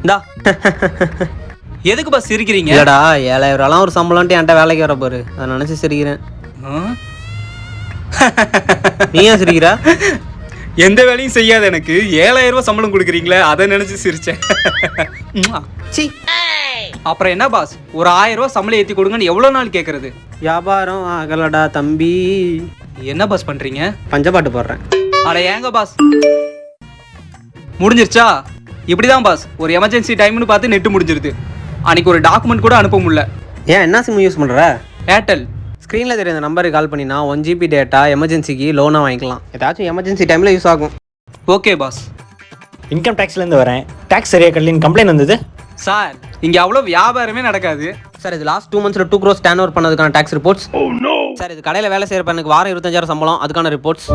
இந்தா. எதுக்கு பாஸ் சிரிக்கிறீங்க? இல்லடா 7000 ஒரு சம்பளம்ட்டு என்கிட்ட வேலைக்கு வர பாரு, அதை நினைச்சு சிரிக்கிறேன். நீ ஏன் சிரிக்கிற? எந்த வேலையும் செய்யாத எனக்கு 7000 ரூபாய் சம்பளம் கொடுக்குறீங்களே, அதை நினைச்சு சிரிச்சேன். சி, அப்புறம் என்ன பாஸ், ஒரு 1000 ரூபாய் சம்பளம் ஏற்றி கொடுங்கன்னு எவ்வளோ நாள் கேட்கறது? வியாபாரம் ஆகலடா தம்பி. என்ன பாஸ் பண்றீங்க? பஞ்சப்பாட்டு போடுறேன். அட ஏங்க பாஸ், முடிஞ்சிருச்சா? இப்படிதான் பாஸ், ஒரு எமர்ஜென்சி டைம்னு பார்த்து நெட்டு முடிஞ்சிருது. அன்னைக்கு ஒரு டாக்குமெண்ட் கூட அனுப்ப முடியல. ஏன் என்ன சிம் யூஸ் பண்ணுற? ஏர்டெல். ஸ்க்ரீனில் தெரிய இந்த நம்பருக்கு கால் பண்ணினா 1 GB டேட்டா எமர்ஜென்சிக்கு லோனாக வாங்கிக்கலாம். ஏதாச்சும் எமர்ஜென்சி டைமில் யூஸ் ஆகும். Okay pass. இன்கம் டேக்ஸ்லேருந்து வரேன், டேக்ஸ் சரியாக கட்டலின்னு கம்ப்ளைண்ட் வந்தது. சார் இங்கே அவ்வளோ வியாபாரமே நடக்காது சார். இது last 2 months 2 crores turn over பண்ணதுக்கான டேக்ஸ் ரிப்போர்ட்ஸ். சார் இது கடையில் வேலை செய்கிற எனக்கு வாரம் 25,000 சம்பளம், அதுக்கான ரிப்போர்ட்ஸ்.